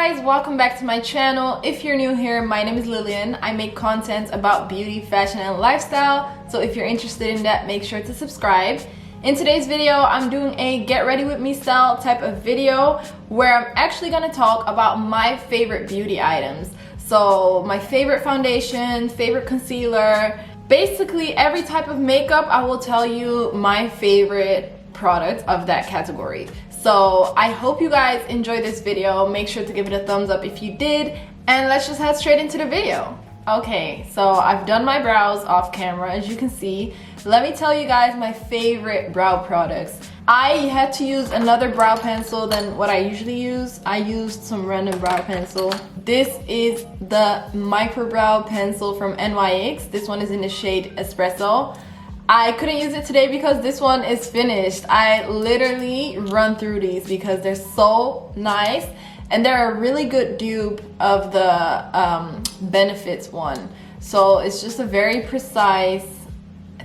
guys, welcome back to my channel. If you're new here, my name is Lillian. I make content about beauty, fashion, and lifestyle. So if you're interested in that, make sure to subscribe. In today's video, I'm doing a get ready with me style type of video where I'm actually gonna talk about my favorite beauty items. So my favorite foundation, favorite concealer, basically every type of makeup. I will tell you my favorite product of that category. So I hope you guys enjoyed this video. Make sure to give it a thumbs up if you did, and let's just head straight into the video. Okay, so I've done my brows off camera, as you can see. Let me tell you guys my favorite brow products. I had to use another brow pencil than what I usually use. I used some random brow pencil. This is the micro brow pencil from NYX. This one is in the shade Espresso. I couldn't use it today because this one is finished. I literally run through these because they're so nice, and they're a really good dupe of the Benefits one. So it's just a very precise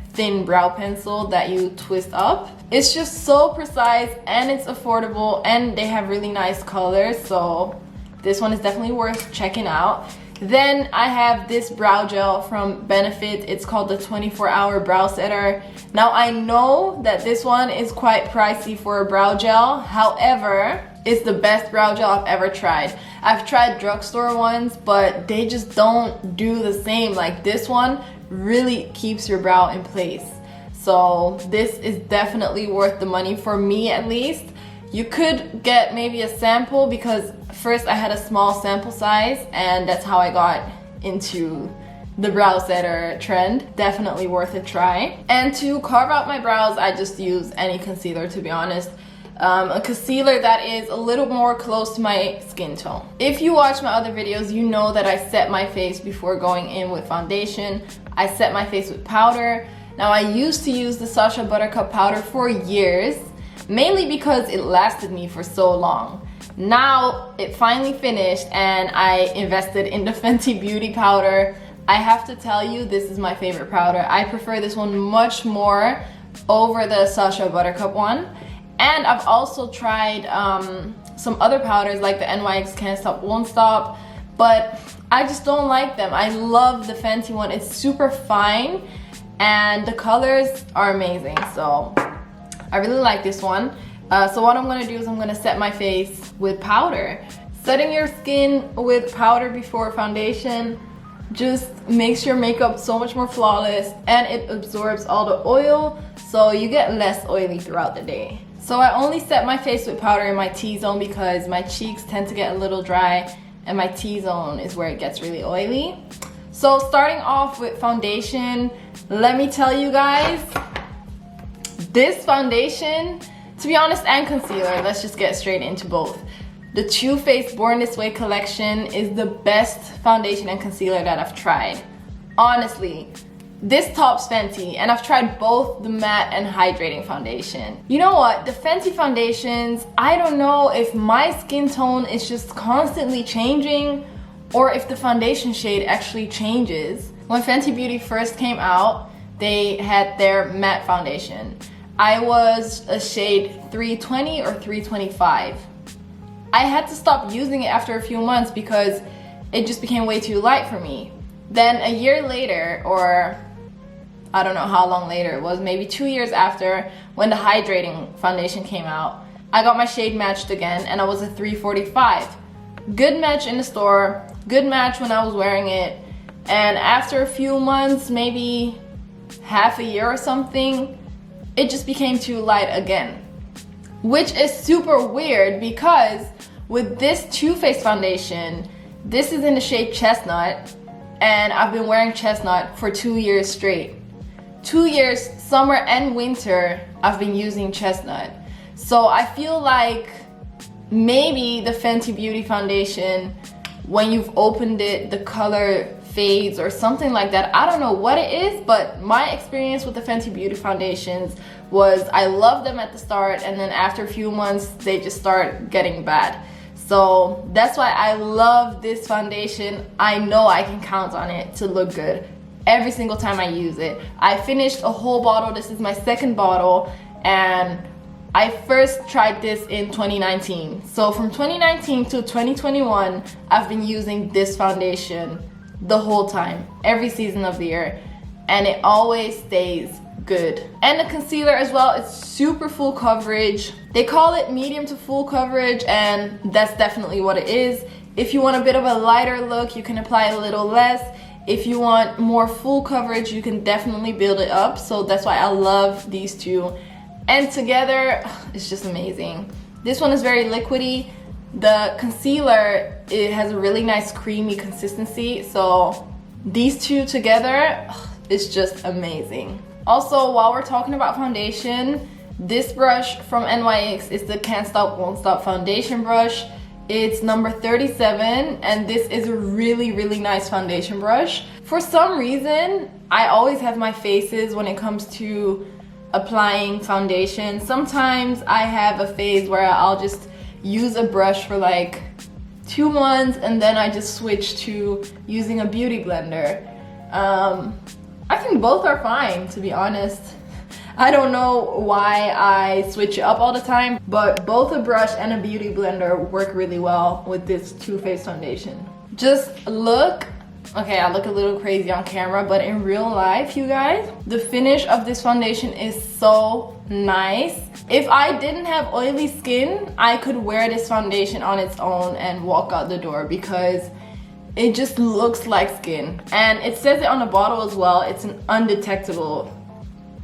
thin brow pencil that you twist up. It's just so precise and it's affordable, and they have really nice colors, so this one is definitely worth checking out. Then I have this brow gel from Benefit. It's called the 24-hour brow setter. Now I know that this one is quite pricey for a brow gel. However, it's the best brow gel I've ever tried. I've tried drugstore ones, but they just don't do the same. Like, this one really keeps your brow in place. So this is definitely worth the money, for me at least. You could get maybe a sample, because first I had a small sample size and that's how I got into the brow setter trend. Definitely worth a try. And to carve out my brows, I just use any concealer, to be honest. A concealer that is a little more close to my skin tone. If you watch my other videos, you know that I set my face before going in with foundation. I set my face with powder. Now I used to use the Sacha Buttercup powder for years, mainly because it lasted me for so long. Now it finally finished and I invested in the Fenty Beauty powder. I have to tell you, this is my favorite powder. I prefer this one much more over the Sacha Buttercup one. And I've also tried some other powders like the NYX Can't Stop Won't Stop, but I just don't like them. I love the Fenty one. It's super fine and the colors are amazing. So I really like this one. So what I'm gonna do is I'm gonna set my face with powder. Setting your skin with powder before foundation just makes your makeup so much more flawless, and it absorbs all the oil, so you get less oily throughout the day. So I only set my face with powder in my T-zone because my cheeks tend to get a little dry, and my T-zone is where it gets really oily. So starting off with foundation, let me tell you guys, this foundation, to be honest, and concealer, let's just get straight into both. The Too Faced Born This Way collection is the best foundation and concealer that I've tried. Honestly, this tops Fenty, and I've tried both the matte and hydrating foundation. You know what, the Fenty foundations, I don't know if my skin tone is just constantly changing or if the foundation shade actually changes. When Fenty Beauty first came out, they had their matte foundation. I was a shade 320 or 325. I had to stop using it after a few months because it just became way too light for me. Then a year later, or I don't know how long later it was, maybe 2 years after, when the hydrating foundation came out, I got my shade matched again and I was a 345. Good match in the store, good match when I was wearing it, and after a few months, maybe half a year or something, it just became too light again. Which is super weird because with this Too Faced foundation, this is in the shade Chestnut, and I've been wearing Chestnut for 2 years straight. 2 years, summer and winter, I've been using Chestnut. So I feel like maybe the Fenty Beauty foundation, when you've opened it, the color fades or something like that. I don't know what it is, but my experience with the Fenty Beauty foundations was I loved them at the start, and then after a few months they just start getting bad. So that's why I love this foundation. I know I can count on it to look good every single time I use it. I finished a whole bottle. This is my second bottle, and I first tried this in 2019. So from 2019 to 2021, I've been using this foundation the whole time, every season of the year, and it always stays good. And the concealer as well, it's super full coverage. They call it medium to full coverage, and that's definitely what it is. If you want a bit of a lighter look, you can apply a little less. If you want more full coverage, you can definitely build it up. So that's why I love these two. And together, it's just amazing. This one is very liquidy. The concealer, it has a really nice creamy consistency. So these two together, it's just amazing. Also, while we're talking about foundation, this brush from NYX is the Can't Stop Won't Stop foundation brush. It's number 37, and this is a really, really nice foundation brush. For some reason, I always have my faces when it comes to applying foundation. Sometimes I have a phase where I'll just use a brush for like 2 months and then I just switch to using a beauty blender. I think both are fine, to be honest. I don't know why I switch it up all the time, but both a brush and a beauty blender work really well with this Too Faced foundation. Just look. Okay, I look a little crazy on camera, but in real life, you guys, the finish of this foundation is so nice. If I didn't have oily skin, I could wear this foundation on its own and walk out the door because it just looks like skin. And it says it on the bottle as well, it's an undetectable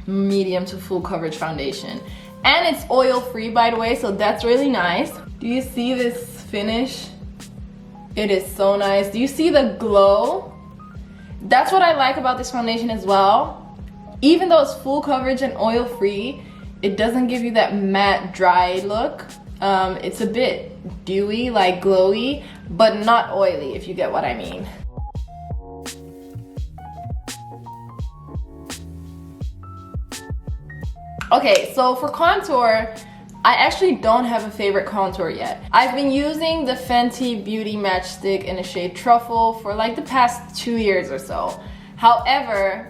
medium to full coverage foundation. And it's oil free, by the way, so that's really nice. Do you see this finish? It is so nice. Do you see the glow? That's what I like about this foundation as well. Even though it's full coverage and oil free, it doesn't give you that matte dry look. It's a bit dewy, like glowy, but not oily, if you get what I mean. Okay, so for contour, I actually don't have a favorite contour yet. I've been using the Fenty Beauty Matchstick in the shade Truffle for like the past 2 years or so. However,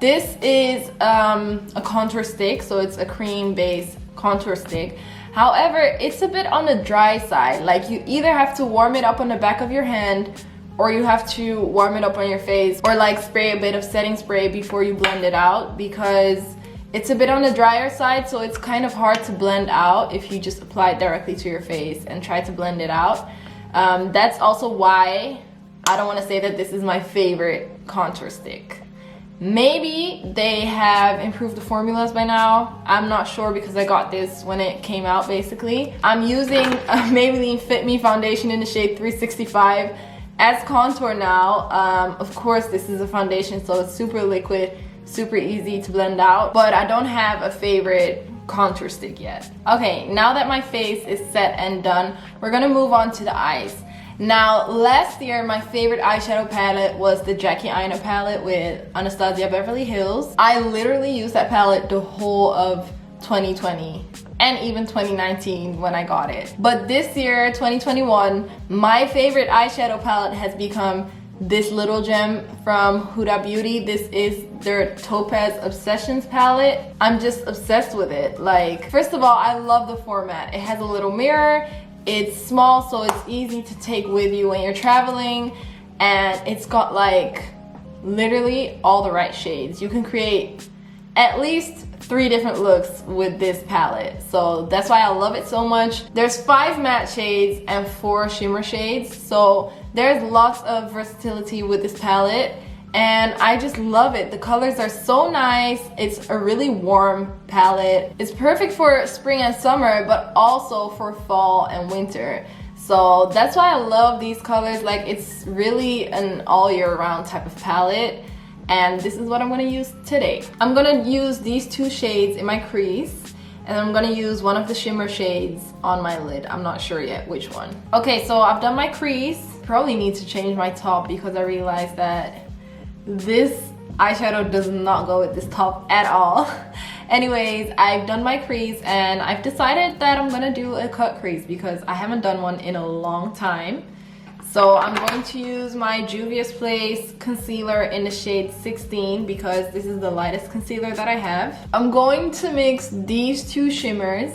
this is a contour stick, so it's a cream-based contour stick. However, it's a bit on the dry side. Like, you either have to warm it up on the back of your hand, or you have to warm it up on your face, or like spray a bit of setting spray before you blend it out, because it's a bit on the drier side, so it's kind of hard to blend out if you just apply it directly to your face and try to blend it out. That's also why I don't want to say that this is my favorite contour stick. Maybe they have improved the formulas by now. I'm not sure because I got this when it came out, basically. I'm using a Maybelline Fit Me foundation in the shade 365 as contour now. Of course, this is a foundation, so it's super liquid, super easy to blend out, but I don't have a favorite contour stick yet. Okay, now that my face is set and done, we're gonna move on to the eyes. Now, last year, my favorite eyeshadow palette was the Jackie Aina palette with Anastasia Beverly Hills. I literally used that palette the whole of 2020 and even 2019 when I got it. But this year, 2021, my favorite eyeshadow palette has become this little gem from Huda Beauty. This is their Topaz Obsessions palette. I'm just obsessed with it. Like, first of all, I love the format. It has a little mirror. It's small, so it's easy to take with you when you're traveling, and it's got like literally all the right shades. You can create at least 3 different looks with this palette, so that's why I love it so much. There's 5 matte shades and 4 shimmer shades, so there's lots of versatility with this palette, and I just love it. The colors are so nice. It's a really warm palette. It's perfect for spring and summer, but also for fall and winter. So that's why I love these colors. Like, it's really an all year round type of palette, and this is what I'm gonna use today. I'm gonna use these 2 shades in my crease, and I'm gonna use one of the shimmer shades on my lid. I'm not sure yet which one. Okay, so I've done my crease. Probably need to change my top because I realized that this eyeshadow does not go with this top at all. Anyways, I've done my crease and I've decided that I'm gonna do a cut crease because I haven't done one in a long time. So So I'm going to use my Juvia's Place concealer in the shade 16 because this is the lightest concealer that I have. I'm going to mix these two shimmers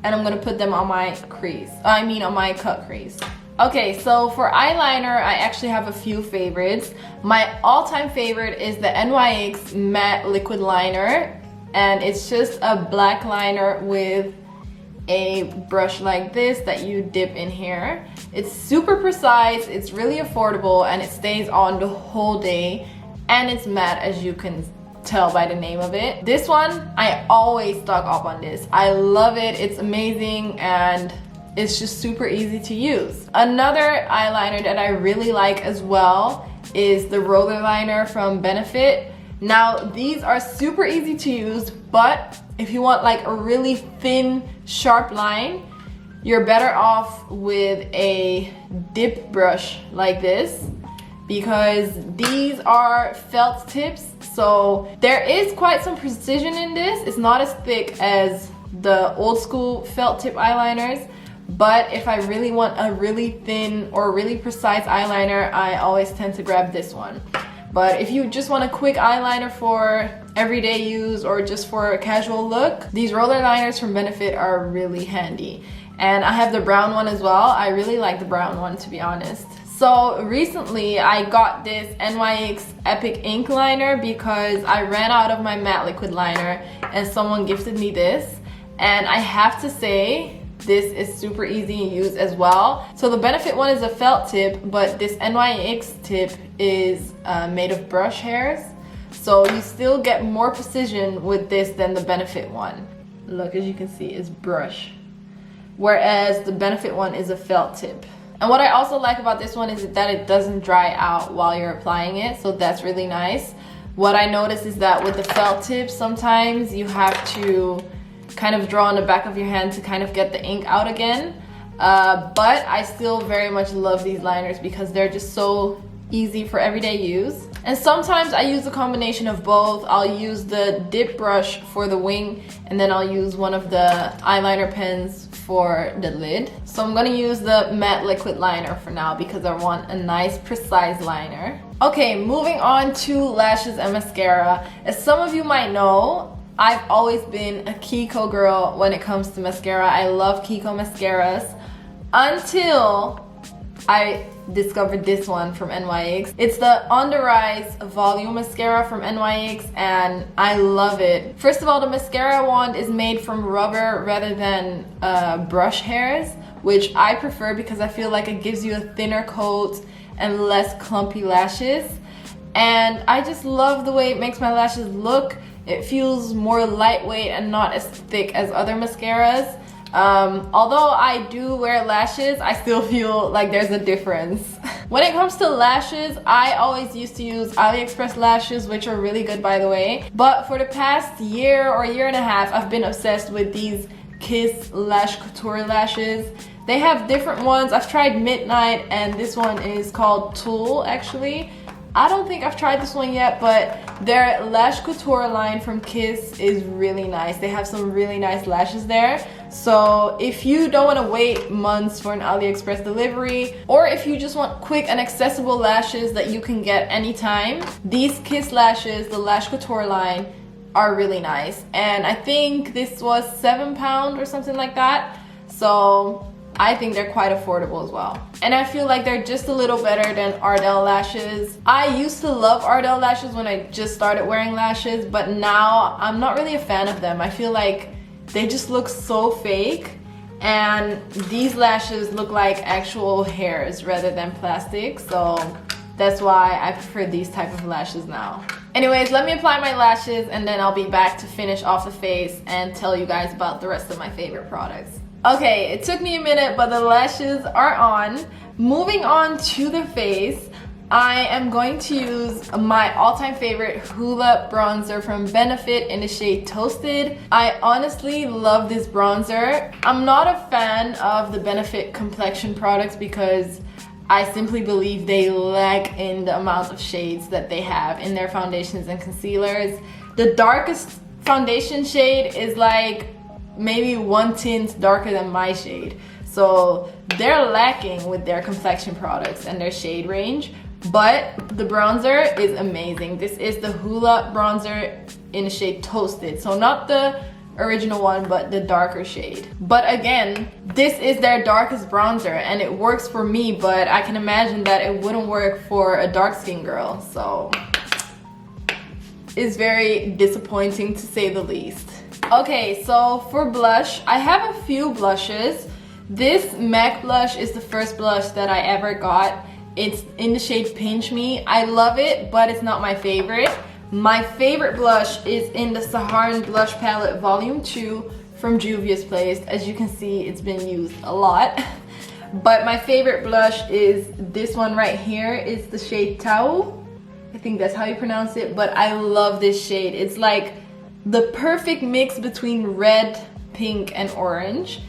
and I'm gonna put them on my crease. On my cut crease. Okay, so for eyeliner, I actually have a few favorites. My all-time favorite is the NYX Matte Liquid Liner, and it's just a black liner with a brush like this that you dip in here. It's super precise, it's really affordable, and it stays on the whole day, and it's matte, as you can tell by the name of it. This one, I always stock up on this. I love it, it's amazing, and it's just super easy to use. Another eyeliner that I really like as well is the roller liner from Benefit. Now, these are super easy to use, but if you want like a really thin, sharp line, you're better off with a dip brush like this, because these are felt tips, so there is quite some precision in this. It's not as thick as the old school felt tip eyeliners, but if I really want a really thin or really precise eyeliner, I always tend to grab this one. But if you just want a quick eyeliner for everyday use or just for a casual look, these roller liners from Benefit are really handy. And I have the brown one as well. I really like the brown one, to be honest. So recently I got this NYX Epic Ink Liner because I ran out of my matte liquid liner and someone gifted me this. And I have to say, this is super easy to use as well. So the Benefit one is a felt tip, but this NYX tip is made of brush hairs. So you still get more precision with this than the Benefit one. Look, as you can see, it's brush. Whereas the Benefit one is a felt tip. And what I also like about this one is that it doesn't dry out while you're applying it, so that's really nice. What I noticed is that with the felt tip, sometimes you have to kind of draw on the back of your hand to kind of get the ink out again. But I still very much love these liners because they're just so easy for everyday use. And sometimes I use a combination of both. I'll use the dip brush for the wing, and then I'll use one of the eyeliner pens for the lid. So I'm gonna use the matte liquid liner for now because I want a nice precise liner. Okay, moving on to lashes and mascara. As some of you might know, I've always been a Kiko girl when it comes to mascara. I love Kiko mascaras until I discovered this one from NYX. It's the On The Rise Volume Mascara from NYX, and I love it. First of all, the mascara wand is made from rubber rather than brush hairs, which I prefer because I feel like it gives you a thinner coat and less clumpy lashes. And I just love the way it makes my lashes look. It feels more lightweight and not as thick as other mascaras. Although I do wear lashes, I still feel like there's a difference. When it comes to lashes, I always used to use AliExpress lashes, which are really good, by the way. But for the past year or year and a half, I've been obsessed with these Kiss Lash Couture lashes. They have different ones. I've tried Midnight, and this one is called Tool, actually. I don't think I've tried this one yet, but their Lash Couture line from Kiss is really nice. They have some really nice lashes there. So if you don't want to wait months for an AliExpress delivery, or if you just want quick and accessible lashes that you can get anytime, these Kiss lashes, the Lash Couture line, are really nice. And I think this was £7 or something like that. So I think they're quite affordable as well. And I feel like they're just a little better than Ardell lashes. I used to love Ardell lashes when I just started wearing lashes, but now I'm not really a fan of them. I feel like they just look so fake, and these lashes look like actual hairs rather than plastic, so that's why I prefer these type of lashes now. Anyways, let me apply my lashes and then I'll be back to finish off the face and tell you guys about the rest of my favorite products. Okay, it took me a minute, but the lashes are on. Moving on to the face, I am going to use my all-time favorite Hoola bronzer from Benefit in the shade Toasted. I honestly love this bronzer. I'm not a fan of the Benefit complexion products because I simply believe they lack in the amount of shades that they have in their foundations and concealers. The darkest foundation shade is like maybe one tint darker than my shade. So they're lacking with their complexion products and their shade range, but the bronzer is amazing. This is the Hoola bronzer in the shade Toasted. So not the original one, but the darker shade. But again, this is their darkest bronzer and it works for me, but I can imagine that it wouldn't work for a dark skinned girl. So it's very disappointing to say the least. Okay, so for blush, I have a few blushes. This MAC blush is the first blush that I ever got. It's in the shade Pinch Me. I love it, but it's not my favorite. My favorite blush is in the Saharan Blush Palette Volume 2 from Juvia's Place. As you can see, it's been used a lot. But my favorite blush is this one right here. It's the shade Tau. I think that's how you pronounce it, but I love this shade. It's like the perfect mix between red, pink, and orange.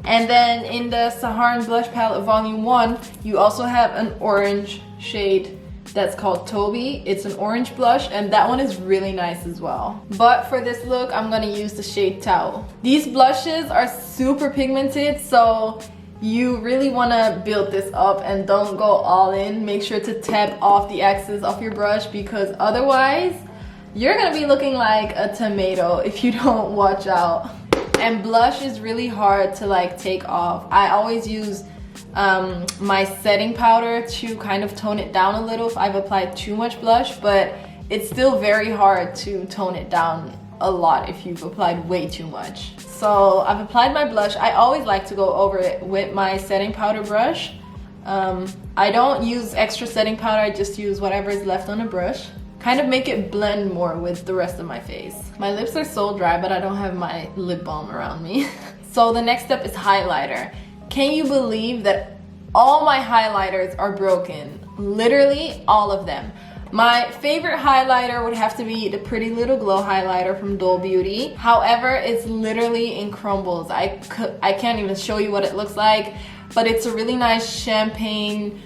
And then in the Saharan Blush Palette Volume 1, you also have an orange shade that's called Toby. It's an orange blush and that one is really nice as well. But for this look, I'm gonna use the shade Tau. These blushes are super pigmented, so you really wanna build this up and don't go all in. Make sure to tap off the excess of your brush because otherwise, you're gonna be looking like a tomato if you don't watch out. And blush is really hard to like take off. I always use my setting powder to kind of tone it down a little if I've applied too much blush, but it's still very hard to tone it down a lot if you've applied way too much. So I've applied my blush. I always like to go over it with my setting powder brush. I don't use extra setting powder, I just use whatever is left on a brush. Kind of make it blend more with the rest of my face. My lips are so dry, but I don't have my lip balm around me. So the next step is highlighter. Can you believe that all my highlighters are broken? Literally all of them. My favorite highlighter would have to be the Pretty Little Glow highlighter from Dole Beauty. However, it's literally in crumbles. I can't even show you what it looks like, but it's a really nice champagne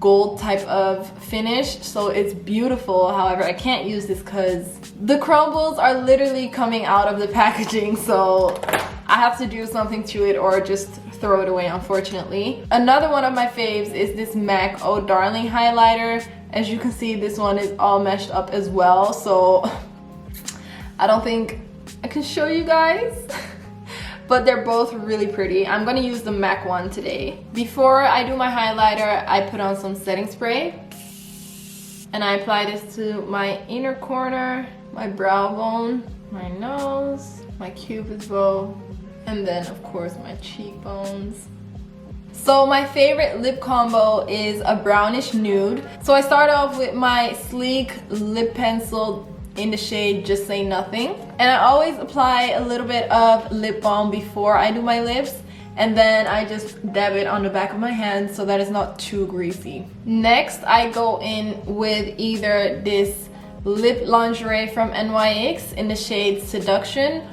gold type of finish, so it's beautiful. However, I can't use this because the crumbles are literally coming out of the packaging, so I have to do something to it or just throw it away, unfortunately. Another one of my faves is this MAC Oh Darling highlighter. As you can see, this one is all meshed up as well, so I don't think I can show you guys. But they're both really pretty. I'm gonna use the MAC one today. Before I do my highlighter, I put on some setting spray. And I apply this to my inner corner, my brow bone, my nose, my cupid's bow, and then of course my cheekbones. So my favorite lip combo is a brownish nude. So I start off with my sleek lip pencil in the shade Just Say Nothing. And I always apply a little bit of lip balm before I do my lips, and then I just dab it on the back of my hand so that it's not too greasy. Next, I go in with either this lip lingerie from NYX in the shade Seduction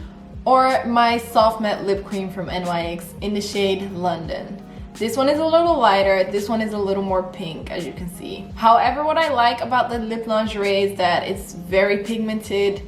or my soft matte lip cream from NYX in the shade London. This one is a little lighter, this one is a little more pink, as you can see. However, what I like about the lip lingerie is that it's very pigmented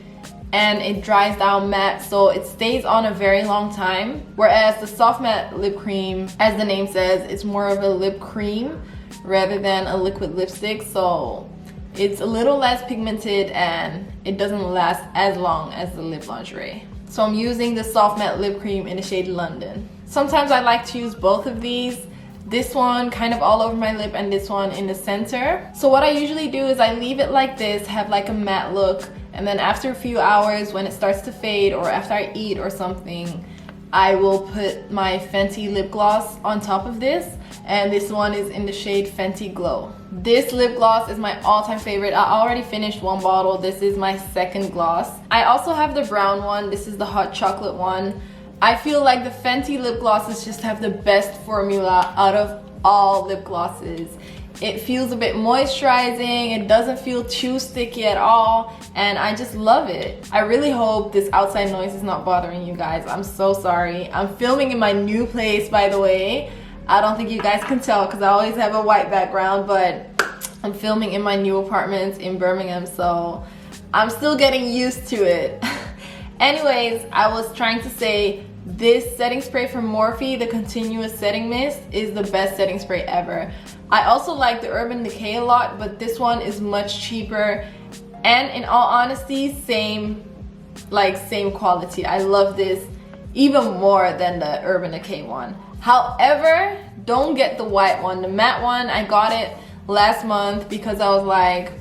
and it dries down matte, so it stays on a very long time. Whereas the soft matte lip cream, as the name says, it's more of a lip cream rather than a liquid lipstick, so it's a little less pigmented and it doesn't last as long as the lip lingerie. So I'm using the soft matte lip cream in the shade London. Sometimes I like to use both of these. This one kind of all over my lip and this one in the center. So what I usually do is I leave it like this, have like a matte look, and then after a few hours when it starts to fade or after I eat or something, I will put my Fenty lip gloss on top of this, and this one is in the shade Fenty Glow. This lip gloss is my all-time favorite. I already finished one bottle. This is my second gloss. I also have the brown one. This is the hot chocolate one. I feel like the Fenty lip glosses just have the best formula out of all lip glosses. It feels a bit moisturizing, it doesn't feel too sticky at all, and I just love it. I really hope this outside noise is not bothering you guys. I'm so sorry. I'm filming in my new place, by the way. I don't think you guys can tell because I always have a white background, but I'm filming in my new apartment in Birmingham, so I'm still getting used to it. Anyways, I was trying to say this setting spray from Morphe, the continuous setting mist, is the best setting spray ever. I also like the Urban Decay a lot, but this one is much cheaper, and in all honesty, same quality. I love this even more than the Urban Decay one. However, don't get the white one. The matte one, I got it last month because I was like,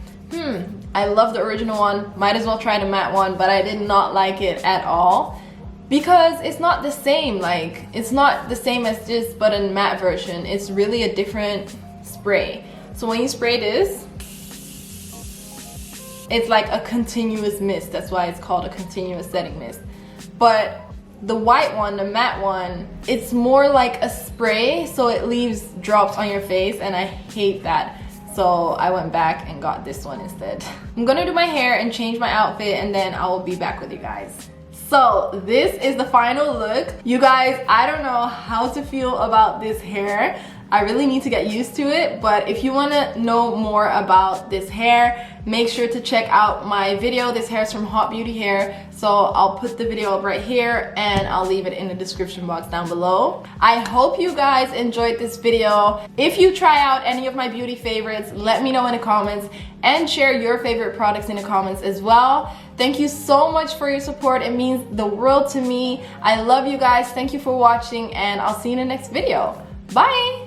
I love the original one, might as well try the matte one, but I did not like it at all because it's not the same. Like, it's not the same as this, but a matte version. It's really a different spray. So when you spray this, it's like a continuous mist. That's why it's called a continuous setting mist. But the white one, the matte one, it's more like a spray, so it leaves drops on your face, and I hate that. So I went back and got this one instead. I'm gonna do my hair and change my outfit, and then I will be back with you guys. So this is the final look. You guys, I don't know how to feel about this hair. I really need to get used to it, but if you want to know more about this hair, make sure to check out my video. This hair is from Hot Beauty Hair, so I'll put the video up right here and I'll leave it in the description box down below. I hope you guys enjoyed this video. If you try out any of my beauty favorites, let me know in the comments, and share your favorite products in the comments as well. Thank you so much for your support. It means the world to me. I love you guys. Thank you for watching, and I'll see you in the next video. Bye!